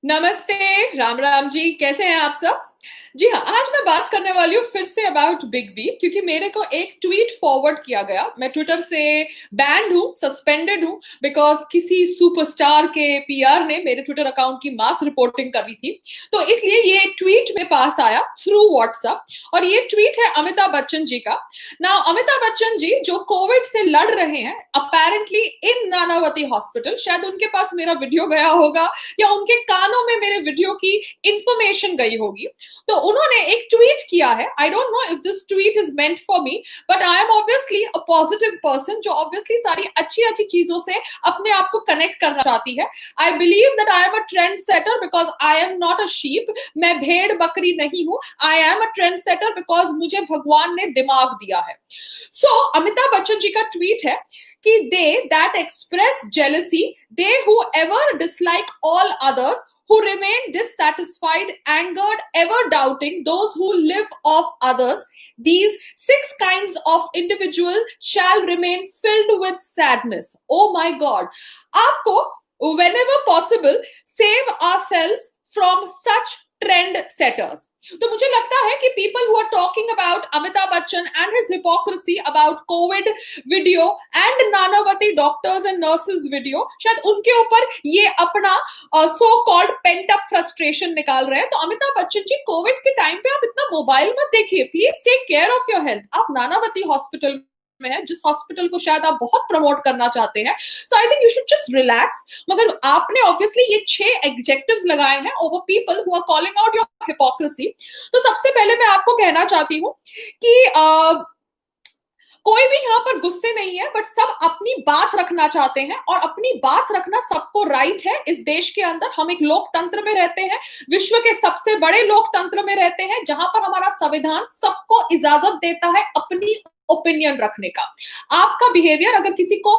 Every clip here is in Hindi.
नमस्ते। राम राम जी, कैसे हैं आप सब? जी हाँ, आज मैं बात करने वाली हूँ फिर से अबाउट बिग बी, क्योंकि मेरे को एक ट्वीट फॉरवर्ड किया गया। मैं ट्विटर से बैंड हूँ, सस्पेंडेड हूँ, बिकॉज किसी सुपरस्टार के पीआर ने मेरे ट्विटर अकाउंट की मास रिपोर्टिंग करी थी। तो इसलिए ये ट्वीट मेरे पास आया थ्रू व्हाट्सएप, और ये ट्वीट है अमिताभ बच्चन जी का। ना अमिताभ बच्चन जी जो कोविड से लड़ रहे हैं अपेरेंटली इन नानावती हॉस्पिटल, शायद उनके पास मेरा वीडियो गया होगा या उनके कानों में मेरे वीडियो की इंफॉर्मेशन गई होगी। तो उन्होंने एक ट्वीट किया है। I don't know if this tweet is meant for me, but I am obviously a positive person जो ऑब्वियसली सारी अच्छी अच्छी चीजों से अपने आप को कनेक्ट करना चाहती है। I believe that I am a trend setter because I am not a sheep. मैं भेड़ बकरी नहीं हूं। I am a trend setter because मुझे भगवान ने दिमाग दिया है। सो अमिताभ बच्चन जी का ट्वीट है कि they that express jealousy, they whoever dislike all others, who remain dissatisfied, angered, ever doubting, those who live off others, these six kinds of individual shall remain filled with sadness. Oh my God. आपको whenever possible save ourselves from such trend setters. तो मुझे लगता है कि people who are talking about Amitabh Bachchan and his hypocrisy about Covid video and Nanavati doctors and nurses video, शायद उनके ऊपर ये अपना so called pent up frustration निकाल रहे हैं। तो अमिताभ बच्चन जी, कोविड के टाइम पे आप इतना मोबाइल मत देखिए, please take care of your health. आप नानावती हॉस्पिटल में है, जिस हॉस्पिटल को शायद आप बहुत प्रमोट करना चाहते हैं। So I think you should just relax. मगर आपने ऑब्वियसली ये 6 एडजेक्टिव्स लगाए हैं over people who are calling out your hypocrisy. तो सबसे पहले मैं आपको कहना चाहती हूँ कि कोई भी यहाँ पर गुस्से नहीं है, बट सब अपनी बात रखना चाहते हैं, और अपनी बात रखना सबको राइट है। इस देश के अंदर हम एक लोकतंत्र में रहते हैं, विश्व के सबसे बड़े लोकतंत्र में रहते हैं, जहां पर हमारा संविधान सबको इजाजत देता है अपनी ओपिनियन रखने का। आपका बिहेवियर अगर किसी को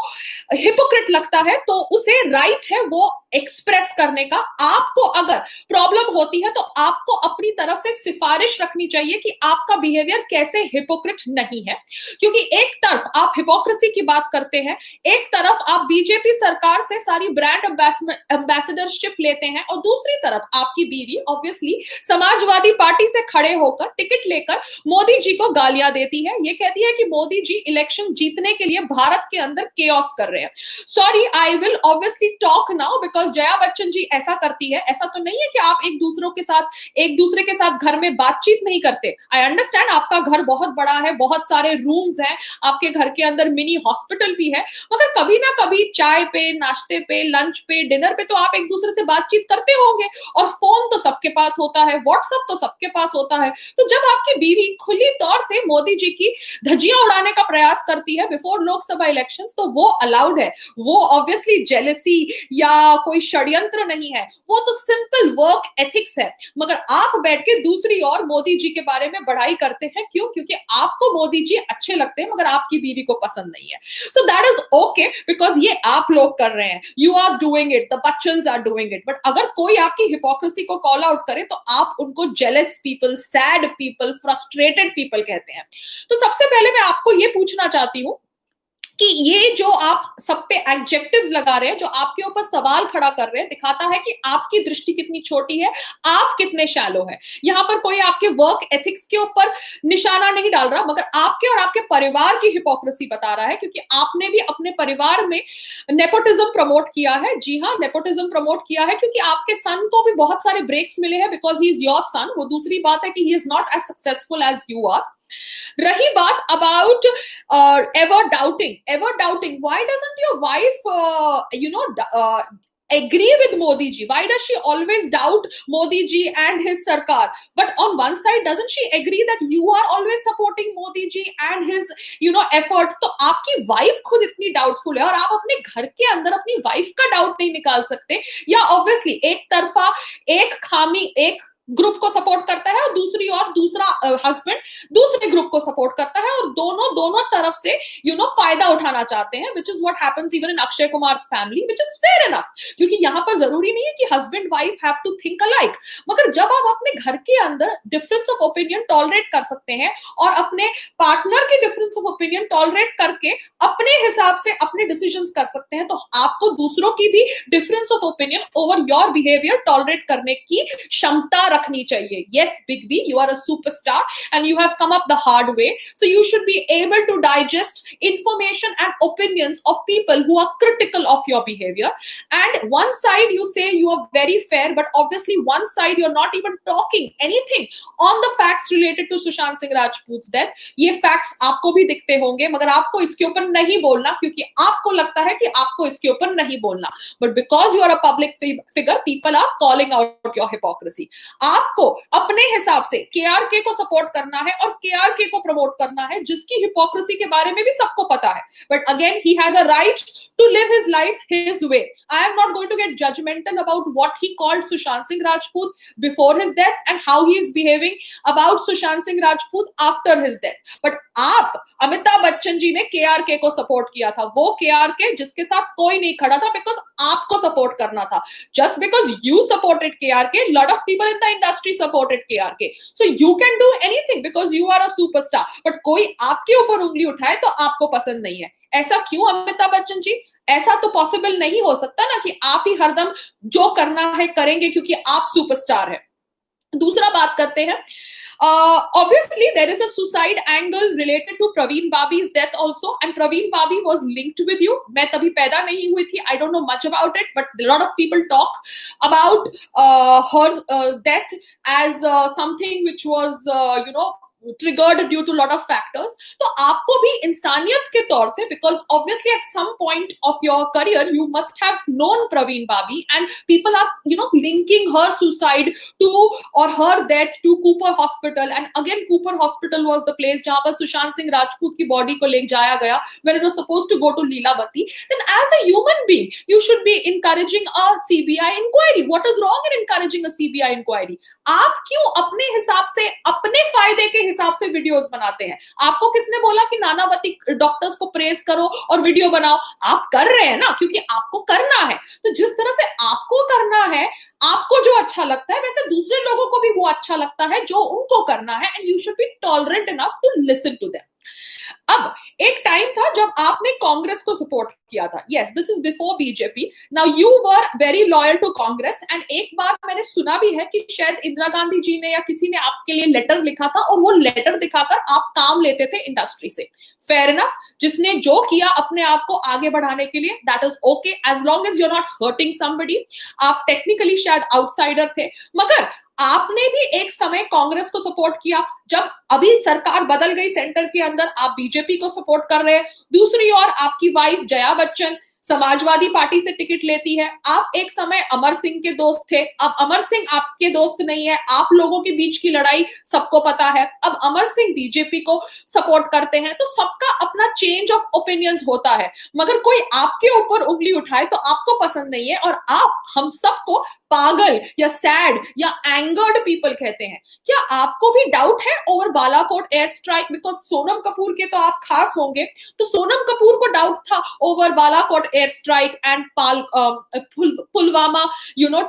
हिपोक्रेट लगता है तो उसे राइट है वो एक्सप्रेस करने का। आपको अगर प्रॉब्लम होती है तो आपको अपनी तरफ से सिफारिश रखनी चाहिए कि आपका बिहेवियर कैसे हिपोक्रेट नहीं है। क्योंकि एक तरफ आप हिपोक्रेसी की बात करते हैं, एक तरफ आप बीजेपी सरकार से सारी ब्रांड एम्बेसडरशिप लेते हैं, और दूसरी तरफ आपकी बीवी ऑब्वियसली समाजवादी पार्टी से खड़े होकर टिकट लेकर मोदी जी को गालियां देती है। ये कहती है कि मोदी जी इलेक्शन जीतने के लिए भारत के अंदर केओस कर रहे हैं। Sorry, I will obviously talk now because Jaya Bachchan ji ऐसा करती है। ऐसा तो नहीं है कि आप एक दूसरे के साथ घर में बातचीत नहीं करते। आई अंडरस्टैंड आपका घर बहुत बड़ा है, बहुत सारे रूम्स हैं, आपके घर के अंदर मिनी हॉस्पिटल भी है, मगर कभी ना कभी चाय पे, नाश्ते पे, लंच पे, डिनर पे तो आप एक दूसरे से बातचीत करते होंगे। और फोन तो सबके पास होता है, व्हाट्सएप तो सबके पास होता है। तो जब आपकी बीवी खुली तौर से मोदी जी की धज्जियां उड़ाने का प्रयास करती है बिफोर लोकसभा इलेक्शंस, तो वो अलाउड है। वो ऑब्वियसली जेलसी या कोई षड्यंत्र नहीं है, वो तो सिंपल वर्क एथिक्स है। मगर आप बैठ के दूसरी ओर मोदी जी के बारे में बढ़ाई करते हैं। क्यों? क्योंकि आपको मोदी जी अच्छे लगते हैं मगर आपकी बीवी को पसंद नहीं है। So that is okay, because ये आप लोग कर रहे हैं, you are doing it, the Bachchans are doing it. But अगर कोई आपकी हिपोक्रेसी को कॉल आउट करे तो आप उनको jealous people, sad people, frustrated people कहते हैं। तो सबसे पहले मैं आपको ये पूछना चाहती हूं कि ये जो आप सब पे एडजेक्टिव्स लगा रहे हैं, जो आपके ऊपर सवाल खड़ा कर रहे हैं, दिखाता है कि आपकी दृष्टि कितनी छोटी है, आप कितने शैलो है। यहां पर कोई आपके वर्क एथिक्स के ऊपर निशाना नहीं डाल रहा, मगर आपके और आपके परिवार की हिपोक्रेसी बता रहा है, क्योंकि आपने भी अपने परिवार में नेपोटिज्म प्रमोट किया है। जी हाँ, नेपोटिज्म प्रमोट किया है, क्योंकि आपके सन को भी बहुत सारे ब्रेक्स मिले हैं because he is your son. वो दूसरी बात है कि he is not as successful as you are. रही बात about ever doubting, why doesn't your wife agree with Modi ji? Why does she always doubt Modi ji and his sarkar? But on one side, doesn't she agree that you are always supporting Modi ji and his efforts? तो आपकी वाइफ खुद इतनी डाउटफुल है और आप अपने घर के अंदर अपनी वाइफ का डाउट नहीं निकाल सकते। या ऑब्वियसली एक तरफा, एक खामी, एक ग्रुप को सपोर्ट करता है और दूसरी ओर दूसरा हस्बैंड दूसरे ग्रुप को सपोर्ट करता है, और दोनों दोनों तरफ से फायदा उठाना चाहते हैं, which is what happens even in Akshay Kumar family, which is fair enough, क्योंकि यहाँ पर जरूरी नहीं है कि husband wife have to think alike. मगर जब आप अपने घर के अंदर डिफरेंस ऑफ ओपिनियन टॉलरेट कर सकते हैं और अपने पार्टनर के डिफरेंस ऑफ ओपिनियन टॉलरेट करके अपने हिसाब से अपने डिसीजंस कर सकते हैं, तो आपको दूसरों की भी difference of opinion over your behaviour tolerate करने की क्षमता रखनी चाहिए। Yes big B, you are a superstar and you have come up the hard way, so you should be able to digest information and opinions of people who are critical of your behavior. And one side you say you are very fair, but obviously one side you're not even talking anything on the facts related to Sushant Singh Rajput's death. ये facts आपको भी दिखते होंगे, मगर आपको इसके ऊपर नहीं बोलना, क्योंकि आपको लगता है कि आपको इसके ऊपर नहीं बोलना, but because you are a public figure, people are calling out your hypocrisy. आपको अपने हिसाब से KRK को सपोर्ट करना है और KRK को प्रमोट करना है, जिसकी हिपोक्रेसी के बारे में भी सबको पता है, but again he has a right to live his life his way. I am not going to get judgmental about what he called Sushant Singh Rajput before his death and how he is behaving about Sushant Singh Rajput after his death. But आप अमिताभ बच्चन जी ने KRK को सपोर्ट किया था, वो KRK जिसके साथ कोई नहीं खड़ा था, बिकॉज आपको सपोर्ट करना था। Just because you supported KRK, lot of people in the industry supported KRK, so you can do anything because you are a superstar. But कोई आपके ऊपर उंगली उठाए तो आपको पसंद नहीं है, ऐसा क्यों अमिताभ बच्चन जी? ऐसा तो पॉसिबल नहीं हो सकता ना कि आप ही हरदम जो करना है करेंगे क्योंकि आप सुपरस्टार है। दूसरा बात करते हैं, obviously there is a suicide angle related to Praveen Babi's death also, and Praveen Babi was linked with you. मैं तभी पैदा नहीं हुई थी, I don't know much about it, but a lot of people talk about her death as something which was triggered due to lot of factors. तो आपको भी इंसानियत के तौर से, because obviously at some point of your career you must have known Praveen Babi, and people are linking her suicide to or her death to Cooper Hospital, and again Cooper Hospital was the place जहां पर सुशांत सिंह राजपूत की बॉडी को ले जाया गया when it was supposed to go to Leelavati. Then as a human being you should be encouraging a CBI inquiry. What is wrong in encouraging a CBI inquiry? आप क्यों अपने हिसाब से अपने फायदे के हिसाब से वीडियोस बनाते हैं? आपको किसने बोला कि नानावती डॉक्टर्स को प्रेज करो और वीडियो बनाओ? आप कर रहे हैं ना, क्योंकि आपको करना है। तो जिस तरह से आपको करना है, आपको जो अच्छा लगता है, वैसे दूसरे लोगों को भी वो अच्छा लगता है जो उनको करना है, and you should be tolerant enough to listen to them. अब एक टाइम था जब आपने कांग्रेस को सपोर्ट किया था। Yes, this is before BJP. Now you were very loyal to Congress, and एक बार मैंने सुना भी है कि शायद इंदिरा गांधी जी ने या किसी ने आपके लिए लेटर लिखा था, और वो लेटर दिखाकर आप काम लेते थे इंडस्ट्री से। फेयर इनफ, जिसने जो किया अपने आप को आगे बढ़ाने के लिए, that is okay, as long as you are not hurting somebody. आप टेक्निकली शायद आउटसाइडर थे, मगर आपने भी एक समय कांग्रेस को सपोर्ट किया। जब अभी सरकार बदल गई सेंटर के अंदर, आप बीजेपी को सपोर्ट कर रहे हैं। दूसरी ओर आपकी वाइफ जया बच्चन समाजवादी पार्टी से टिकट लेती है। आप एक समय अमर सिंह के दोस्त थे, अब अमर सिंह आपके दोस्त नहीं है। आप लोगों के बीच की लड़ाई सबको पता है। अब अमर सिंह बीजेपी को सपोर्ट करते हैं, तो सबका अपना चेंज ऑफ ओपिनियंस होता है, मगर कोई आपके ऊपर उंगली उठाए तो आपको पसंद नहीं है, और आप हम सबको पागल या सैड या एंगर्ड पीपल कहते हैं। क्या आपको भी डाउट है over Balakot air strike? Because Sonam Kapoor के तो आप खास होंगे, तो सोनम कपूर को डाउट था over Balakot air strike and Pulwama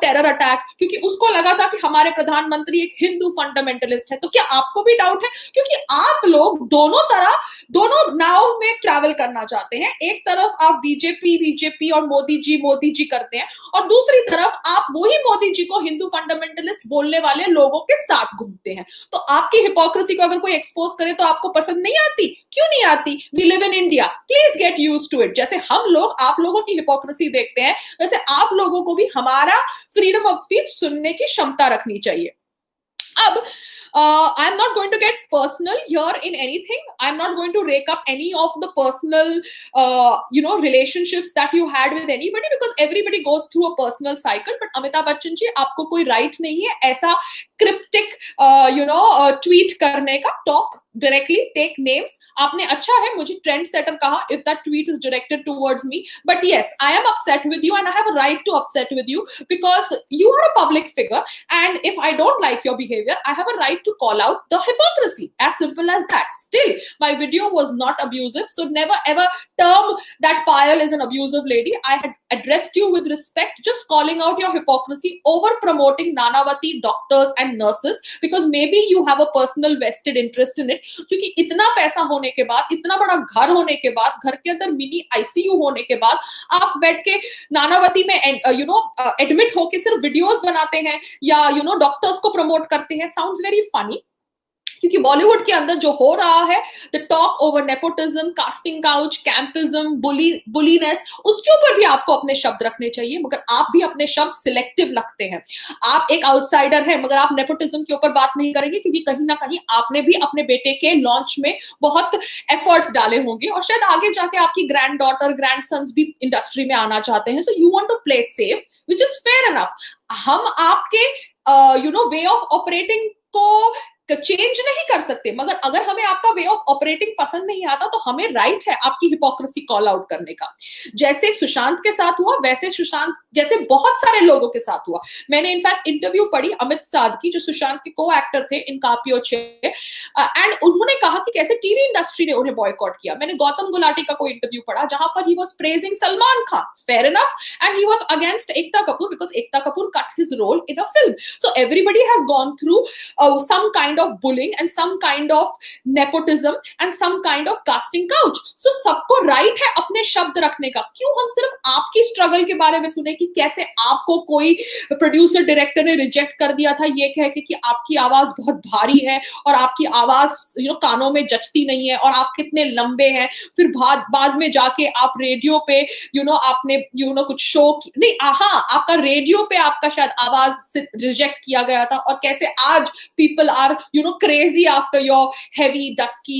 terror attack, क्योंकि उसको लगा था कि हमारे प्रधानमंत्री एक हिंदू फंडामेंटलिस्ट है। तो क्या आपको भी डाउट है? क्योंकि आप लोग दोनों नाव में ट्रैवल करना चाहते हैं। एक तरफ आप बीजेपी और मोदी जी करते हैं, और दूसरी तरफ आप वही मोदी जी को हिंदू फंडामेंटलिस्ट बोलने वाले लोगों के साथ घूमते हैं। तो आपकी हिपोक्रेसी को अगर कोई एक्सपोज करे तो आपको पसंद नहीं आती? क्यों नहीं आती? We live in India, please get used to it. जैसे हम लोग आप लोगों की हिपोक्रेसी देखते हैं, वैसे आप लोगों को भी हमारा फ्रीडम ऑफ स्पीच सुनने की क्षमता रखनी चाहिए। अब I'm not going to get personal here in anything. I'm not going to rake up any of the personal, relationships that you had with anybody, because everybody goes through a personal cycle. But Amitabh Bachchan जी, आपको कोई right नहीं है ऐसा क्रिप्टिक, ट्वीट करने का, टॉक directly take names. आपने अच्छा है मुझे ट्रेंड सेटर कहा, if that tweet is directed towards me, but yes, I am upset with you and I have a right to upset with you because you are a public figure, and if I don't like your behavior, I have a right to call out the hypocrisy, as simple as that. Still, my video was not abusive, so never ever term that Payal is an abusive lady. I had addressed you with respect, just calling out your hypocrisy over promoting Nanavati doctors and nurses because maybe you have a personal vested interest in it. क्योंकि इतना पैसा होने के बाद, इतना बड़ा घर होने के बाद, घर के अंदर मिनी आईसीयू होने के बाद आप बैठ के नानावती में एडमिट होके सिर्फ वीडियोस बनाते हैं या डॉक्टर्स को प्रमोट करते हैं. Sounds very funny. क्योंकि बॉलीवुड के अंदर जो हो रहा है, the talk over nepotism, casting couch, campism, bullyness, उसके ऊपर भी आपको अपने शब्द रखने चाहिए, मगर आप भी अपने शब्द सिलेक्टिव लगते हैं. आप एक आउटसाइडर हैं, मगर आप नेपोटिज्म के ऊपर बात नहीं करेंगे क्योंकि कहीं ना कहीं आपने भी अपने बेटे के लॉन्च में बहुत एफर्ट्स डाले होंगे और शायद आगे जाके आपकी ग्रैंड डॉटर, ग्रैंड सन्स भी इंडस्ट्री में आना चाहते हैं. So you want to play safe, which is fair enough. हम आपके वे ऑफ ऑपरेटिंग को चेंज नहीं कर सकते, मगर अगर हमें आपका वे ऑफ ऑपरेटिंग पसंद नहीं आता तो हमें राइट है आपकी हिपोक्रेसी कॉल आउट करने का. जैसे सुशांत के साथ हुआ, वैसे सुशांत जैसे बहुत सारे लोगों के साथ हुआ. मैंने इनफैक्ट इंटरव्यू पढ़ी अमित साध की, जो सुशांत के को एक्टर थे इन कापियो 6, एंड उन्होंने कहा कि कैसे टीवी इंडस्ट्री ने उन्हें बॉयकॉट किया. मैंने गौतम गुलाटी का कोई इंटरव्यू पढ़ा जहां पर he was praising Salman Khan, fair enough, and he was against Ekta Kapoor because Ekta Kapoor cut his role in a film. So everybody has gone through some kind of bullying and some kind of nepotism and some kind of casting couch. So सबको राइट है अपने शब्द रखने का. क्यों हम सिर्फ आपकी स्ट्रगल के बारे में सुने कि कैसे आपको कोई प्रोड्यूसर डायरेक्टर ने रिजेक्ट कर दिया था ये कह के कि आपकी आवाज बहुत भारी है और आपकी आवाज कानों में जचती नहीं है और आप कितने लंबे हैं. फिर बाद में जाके आप रेडियो पे आपने कुछ शो नहीं, हाँ आपका रेडियो पे आपका शायद आवाज रिजेक्ट किया गया था और कैसे आज people are crazy after your heavy dusky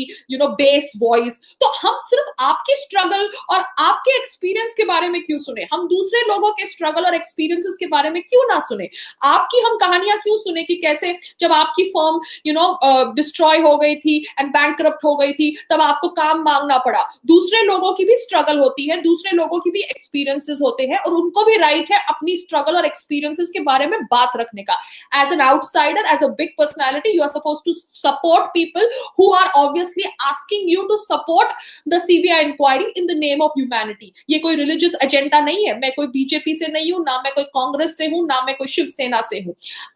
bass voice. तो हम सिर्फ आपकी स्ट्रगल और आपके एक्सपीरियंस के बारे में क्यों सुने? हम दूसरे लोगों के स्ट्रगल और एक्सपीरियंसेस के बारे में क्यों ना सुने? आपकी हम कहानियां क्यों सुने कि कैसे जब आपकी फर्म डिस्ट्रॉय हो गई थी एंड बैंकरप्ट हो गई थी तब आपको काम मांगना पड़ा. दूसरे लोगों की भी स्ट्रगल होती है, दूसरे लोगों की भी एक्सपीरियंसेस होते हैं और उनको भी राइट है अपनी स्ट्रगल और एक्सपीरियंसेस के बारे में बात रखने का. As an outsider, as a big personality, you are supposed to support people who are obviously asking you to support the CBI inquiry in the name of humanity. ये कोई religious agenda नहीं है. मैं कोई बीजेपी से नहीं हूं, ना मैं कोई कांग्रेस से हूं, ना मैं कोई शिवसेना से हूं.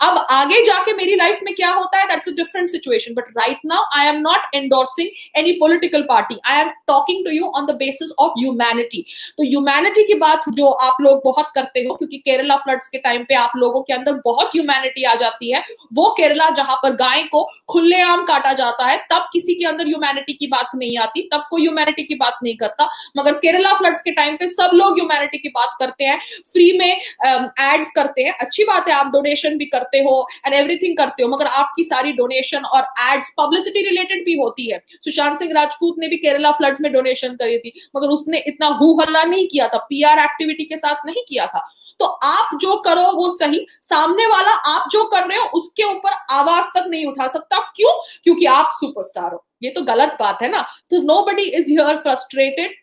अब आगे जाके मेरी लाइफ में क्या होता है, that's a different situation, but right now I am not endorsing any political party. I am talking to you on the basis of humanity. तो humanity की बात जो आप लोग बहुत करते हो, क्योंकि केरला फ्लड्स के टाइम पे आप लोगों के अंदर बहुत humanity आ जाती है. वो केरला जहां पर गाय को खुलेआम काटा जाता है तब किसी के अंदर ह्यूमैनिटी की बात नहीं आती, तब कोई ह्यूमैनिटी की बात नहीं करता. मगर केरला फ्लड्स के टाइम पे सब लोग ह्यूमैनिटी की बात करते हैं, फ्री में एड्स करते हैं. अच्छी बात है, आप डोनेशन भी करते हो एंड एवरीथिंग करते हो, मगर आपकी सारी डोनेशन और एड्स पब्लिसिटी रिलेटेड भी होती है. सुशांत सिंह राजपूत ने भी केरला फ्लड्स में डोनेशन करी थी, मगर उसने इतना हू हल्ला नहीं किया था, पीआर एक्टिविटी के साथ नहीं किया था. तो आप जो करो वो सही, सामने वाला आप जो कर रहे हो उसके ऊपर आवाज तक नहीं उठा सकता. क्यों? क्योंकि आप सुपरस्टार हो. ये तो गलत बात है ना. तो नोबडी इज हियर फ्रस्ट्रेटेड.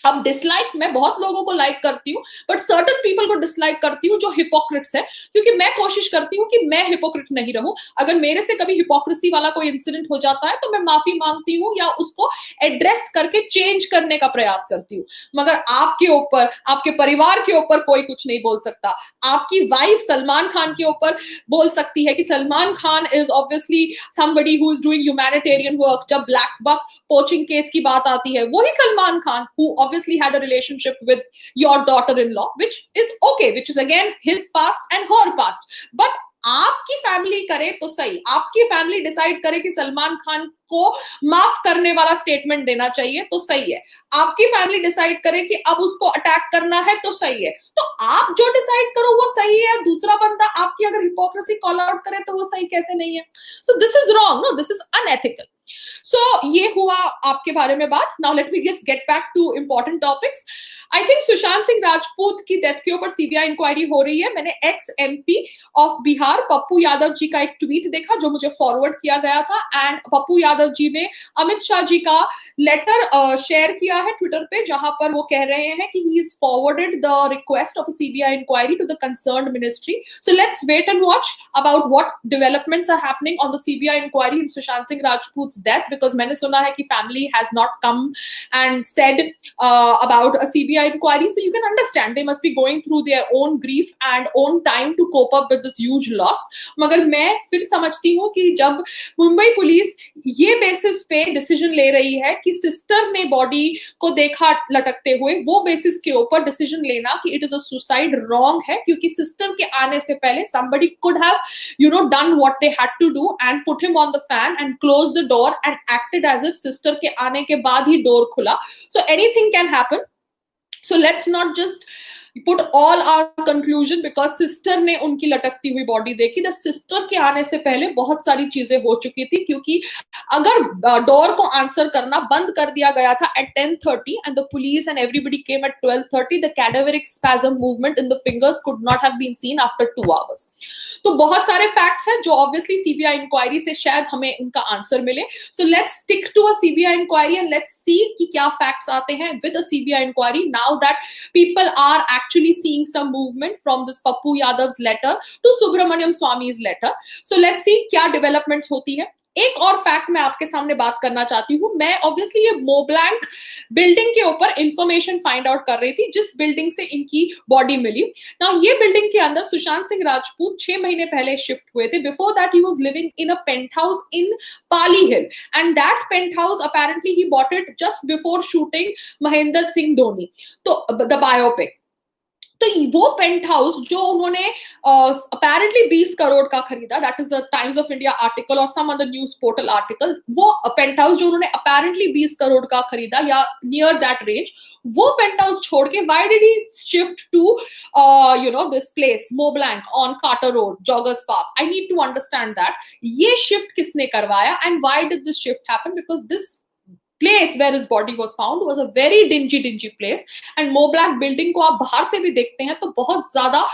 अब डिसलाइक मैं बहुत लोगों को लाइक करती हूँ, बट सर्टेन पीपल को डिसलाइक करती हूँ जो हिपोक्रिट्स है, क्योंकि मैं कोशिश करती हूँ कि मैं हिपोक्रिट नहीं रहूं. अगर मेरे से कभी हिपोक्रेसी वाला कोई इंसिडेंट हो जाता है तो मैं माफी मांगती हूँ या उसको एड्रेस करके चेंज करने का प्रयास करती हूँ. मगर आपके ऊपर, आपके परिवार के ऊपर कोई कुछ नहीं बोल सकता. आपकी वाइफ सलमान खान के ऊपर बोल सकती है कि Salman Khan is obviously somebody who is doing humanitarian work. जब ब्लैक बक पोचिंग केस की बात आती है, वही Salman Khan who obviously had a relationship with your daughter-in-law, which is okay, which is again his past and her past. But आपकी फैमिली करे तो सही, आपकी फैमिली डिसाइड करे कि सलमान खान को माफ करने वाला स्टेटमेंट देना चाहिए तो सही है. आपकी फैमिली डिसाइड करे कि अब उसको अटैक करना है तो सही है. तो आप जो डिसाइड करो वो सही है. दूसरा बंदा आपकी अगर हिपोक्रेसी कॉल आउट करे तो वो सही कैसे नहीं है? So this is wrong. No, this is unethical. So ये हुआ आपके बारे में बात. Now let me just get back to important topics. I think Sushant Singh Rajput की डेथ के ऊपर सीबीआई इंक्वायरी हो रही है. मैंने ex MP of Bihar Pappu Yadav ji का एक ट्वीट देखा जो मुझे फॉरवर्ड किया गया था, एंड पप्पू यादव जी ने अमित शाह जी का लेटर शेयर किया है ट्विटर पे, जहां पर वो कह रहे हैं कि he is forwarded the request of CBI inquiry to the concerned ministry. So let's wait and watch about what developments are happening on the CBI inquiry in Sushant Singh Rajput's death, because मैंने सुना है कि family has not come and said about a CBI inquiry, so you can understand they must be going through their own grief and own time to cope up with this huge loss. मगर मैं फिर समझती हूँ कि जब मुंबई पुलिस ये बेसिस पे डिसीजन ले रही है कि सिस्टर ने बॉडी को देखा लटकते हुए, वो बेसिस के ऊपर डिसीजन लेना कि it is a suicide wrong है, क्योंकि सिस्टर के आने से पहले somebody could have done what they had to do and put him on the fan and close the door and acted as if sister के आने के बाद ही door खुला. So anything can happen. So let's not just put all our conclusion because sister ने उनकी लटकती हुई बॉडी देखी. द सिस्टर के आने से पहले बहुत सारी चीजें हो चुकी थी, क्योंकि अगर डोर को आंसर करना बंद कर दिया गया था at 10:30 and the police and everybody came at 12:30, the cadaveric spasm movement in the fingers could not have been seen after 2 hours. तो बहुत सारे फैक्ट्स हैं जो ऑब्वियसली सीबीआई इंक्वायरी से शायद हमें उनका आंसर मिले. So let's stick to a CBI inquiry and let's see कि क्या फैक्ट्स आते हैं with a CBI inquiry, now that people are actually seeing some movement from this Pappu Yadav's letter to Subramaniam Swamy's letter. So let's see क्या developments होती है. एक और फैक्ट मैं आपके सामने बात करना चाहती हूँ. मैं ऑब्वियसली ये मोब्लैंक बिल्डिंग के ऊपर इंफॉर्मेशन फाइंड आउट कर रही थी जिस बिल्डिंग से इनकी बॉडी मिली. नाउ ये बिल्डिंग के अंदर सुशांत सिंह राजपूत 6 महीने पहले शिफ्ट हुए थे. Before that he was living in a penthouse in Pali Hill, and that penthouse apparently he bought it just before shooting Mahendra Singh Dhoni, तो द बायोपिक. तो वो पेंट हाउस जो उन्होंने अपेरेंटली 20 करोड़ का खरीदा, that is the Times of India article और some other news portal article, वो पेंट हाउस जो उन्होंने अपेरेंटली 20 करोड़ का खरीदा या नियर दैट रेंज, वो पेंट हाउस छोड़ के why did he shift to this place Mont Blanc on Carter Road, joggers park? I need to understand that ये शिफ्ट किसने करवाया and why did this shift happen, because this place where his body was found was a very dingy place, and Moblak building को आप बाहर से भी देखते हैं तो बहुत ज्यादा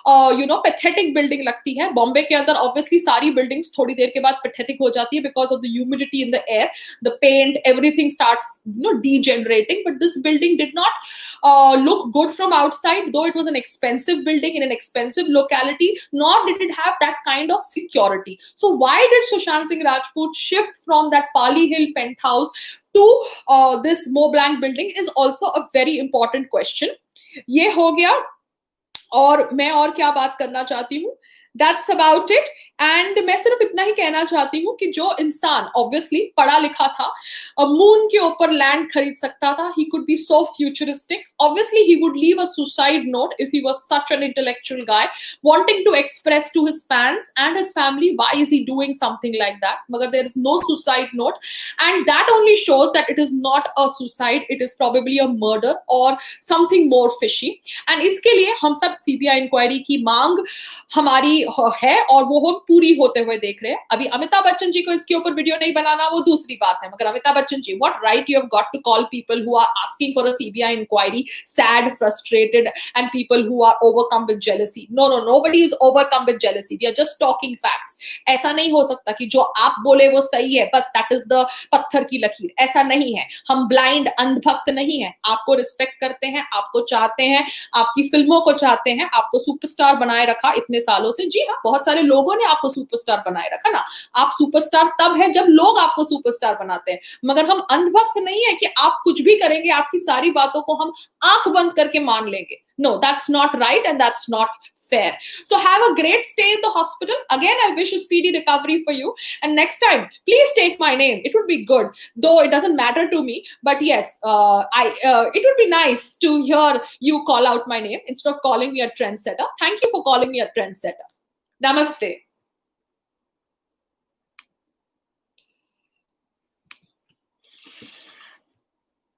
पैथेटिक बिल्डिंग लगती है. बॉम्बे के अंदर ऑब्वियसली सारी बिल्डिंग्स थोड़ी देर के बाद पैथेटिक हो जाती है because of the humidity in the air, the paint, everything starts degenerating, but this building did not look good from outside, though it was an expensive building in an expensive locality, nor did it have that kind of security. So why did Sushant Singh Rajput shift from that Pali Hill penthouse to this Moblänk building is also a very important question. ये हो गया. और मैं और क्या बात करना चाहती हूँ, दैट्स अबाउट इट. एंड मैं सिर्फ इतना ही कहना चाहती हूँ कि जो इंसान ऑब्वियसली पढ़ा लिखा था, मून के ऊपर लैंड खरीद सकता था, he could be so futuristic, obviously he would leave a suicide note if he was such an intellectual guy wanting to express to his fans and his family why is he doing something like that. मगर there is no suicide note, and that only shows that it is not a suicide, it is probably a murder or something more fishy. And इसके लिए हम सब सीबीआई इंक्वायरी की मांग हमारी है और वो हम पूरी होते हुए देख रहे हैं. अभी अमिताभ बच्चन जी को इसके ऊपर वीडियो नहीं बनाना वो दूसरी बात है, मगर Amitabh Bachchan ji, what right you have got to call people who are asking for a CBI inquiry sad, frustrated and people who are overcome with jealousy? No, nobody is overcome with jealousy, we are just talking facts. ऐसा नहीं हो सकता कि जो आप बोले वो सही है, बस दैट इज द पत्थर की लकीर. ऐसा नहीं है. हम ब्लाइंड अंधभक्त नहीं है. आपको रिस्पेक्ट करते हैं, आपको चाहते हैं, आपकी फिल्मों को चाहते हैं, आपको सुपरस्टार बनाए रखा इतने सालों से. जी हाँ, बहुत सारे लोगों ने आपको सुपरस्टार बनाए रखा ना. आप सुपरस्टार तब है जब लोग आपको सुपरस्टार बनाते हैं, मगर हम अंधभक्त नहीं है कि आप कुछ भी करेंगे, आपकी सारी बातों को हम आंख बंद करके मान लेंगे. No, that's not right and that's not fair. So have a great stay in the hospital. Again, I wish a speedy recovery for you. And next time, please take my name. It would be good, though it doesn't matter to me. But yes, it would be nice to hear you call out my name instead of calling me a trendsetter. Thank you for calling me a trendsetter. Namaste.